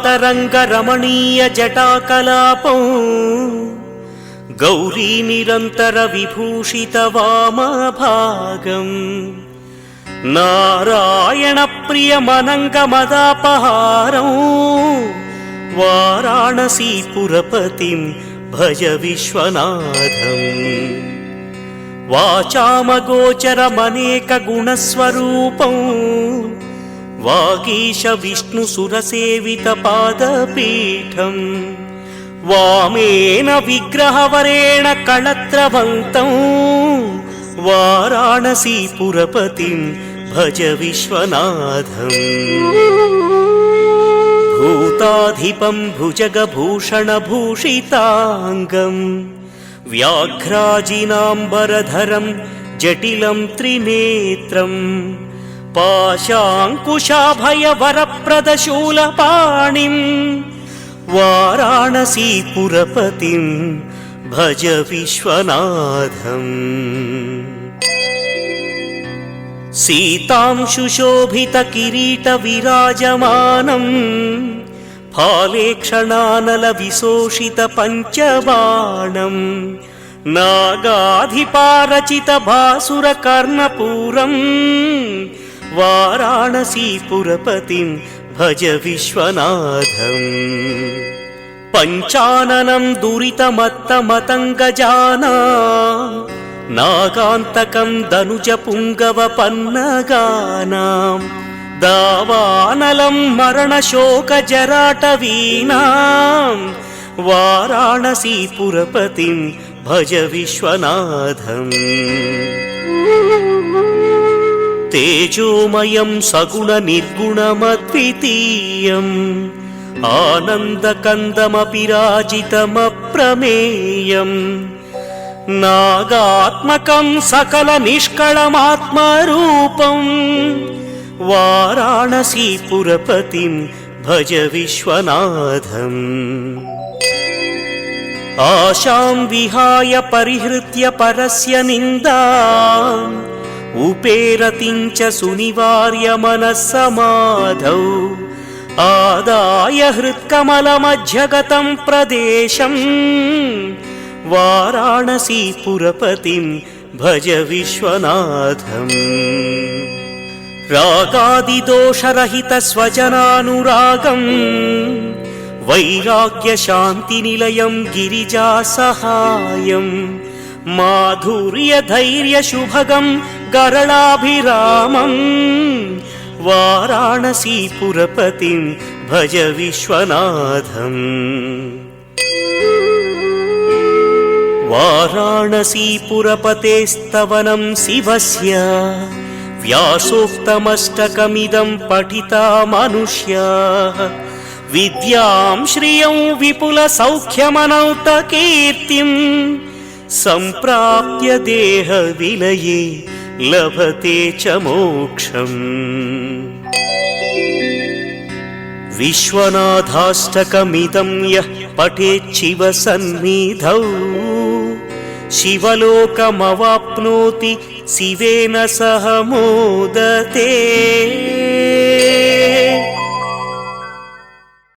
ಗಂಗಾತರಂಗರಮಣೀಯ ಜಟಾಕಲಾಪಂ ಗೌರೀ ನಿರಂತರ ವಿಭೂಷಿತ ವಾಮಭಾಗಂ ನಾರಾಯಣ ಪ್ರಿಯ ಮನಂಗಮದಾಪಹಾರಂ ವಾರಾಣಸೀಪುರಪತಿಂ ಭಜ ವಿಶ್ವನಾಥಂ ವಾಚಾಮಗೋಚರಮನೇಕ ಗುಣಸ್ವರೂಪಂ ವಾಗೀಶ ವಿಷ್ಣು ಸುರಸೇವಿತ ಪಾದಪೀಠಂ ವಾಮೇನ ವಿಗ್ರಹವರೇಣ ಕಳತ್ರವಂತಂ ವಾರಾಣಸೀಪುರಪತಿಂ ಭಜ ವಿಶ್ವನಾಥಂ ಭೂತಾಧಿಪಂ ಭುಜಗಭೂಷಣಭೂಷಿತಾಂಗಂ ವ್ಯಾಘ್ರಾಜಿನಾಂಬರಧರಂ ಜಟಿಲಂ ತ್ರಿನೇತ್ರಂ ಪಾಶಾಂಕುಶಾಭಯವರಪ್ರದಶೂಲಪಾಣಿಂ ವಾರಾಣಸೀಪುರಪತಿಂ ಭಜ ವಿಶ್ವನಾಥಂ ಸೀತಾಂಶುಶೋಭಿತ ಕಿರೀಟ ವಿರಾಜಮಾನಂ ಫಾಲೇಕ್ಷಣಾನಲ ವಿಶೋಷಿತ ಪಂಚಬಾಣಂ ನಾಗಾಧಿಪಾರಚಿತ ಭಾಸುರ ಕರ್ಣಪೂರಂ ವಾರಾಣಸೀಪುರಪತಿಂ ಭಜ ವಿಶ್ವನಾಥಂ ಪಂಚಾನನಂ ದುರಿತಮತ್ತಮತಂಗಜಾನಾ ನಾಗಾಂತಕಂ ಧನುಜ ಪುಂಗವ ಪನ್ನಗಾನಾಂ ದಾವಾನಲಂ ಮರಣ ಶೋಕ ಜರಾಟವೀನಾಂ ವಾರಾಣಸೀಪುರಪತಿಂ ಭಜ ವಿಶ್ವನಾಥಂ ತೇಜೋಮಯಂ ಸಗುಣ ನಿರ್ಗುಣಮದ್ವಿತೀಯಂ ಆನಂದಕಂದಮಪಿರಾಜಿತಮಪ್ರಮೇಯಂ ನಾಗಾತ್ಮಕಂ ಸಕಲ ನಿಷ್ಕಳಮಾತ್ಮರೂಪಂ ವಾರಾಣಸೀಪುರಪತಿಂ ಭಜ ವಿಶ್ವನಾಥಂ ಆಶಾಂ ವಿಹಾಯ ಪರಿಹೃತ್ಯ ಪರಸ್ಯ ನಿಂದಾಂ ಉಪೇರತಿಂಚ ಸುನಿವಾರ್ಯ ಮನಸ್ಸಮಾಧೌ ಆದಾಯ ಹೃತ್ಕಮಲಮಧ್ಯಗತಂ ಪ್ರದೇಶಂ ವಾರಾಣಸೀಪುರಪತಿಂ ಭಜ ವಿಶ್ವನಾಥಂ ರಾಗಾದಿದೋಷರಹಿತ ಸ್ವಜನಾನುರಾಗಂ ವೈರಾಗ್ಯ ಶಾಂತಿನಿಲಯಂ ಗಿರಿಜಾಸಹಾಯಂ ಮಾಧುರ್ಯ ಧೈರ್ಯ ಶುಭಗಂ ಗರಳಾಭಿರಾಮಂ ವಾರಾಣಸೀಪುರಪತಿಂ ಭಜ ವಿಶ್ವನಾಥಂ ವಾರಾಣಸೀಪುರಪತೇಸ್ತವನಂ ಶಿವಸ್ಯ ವ್ಯಾಸೋಕ್ತಮಷ್ಟಕಮಿದಂ ಪಠಿತಾ ಮನುಷ್ಯಾಃ ವಿದ್ಯಾಂ ಶ್ರಿಯಂ ವಿಪುಲ ಸೌಖ್ಯಮನೌತ ಕೀರ್ತಿಂ ಸಂಪ್ರಾಪ್ಯ ದೇಹ ವಿಲಯೇ ಲಭತೆ ಚ ಮೋಕ್ಷಂ ವಿಶ್ವನಾಥಾಷ್ಟಕಮಿದಂ ಯಃ ಪಠೇಚ್ಚಿವ ಸನ್ನಿಧೌ ಶಿವಲೋಕಮವಾಪ್ನೋತಿ ಶಿವೇನ ಸಹ ಮೋದತೆ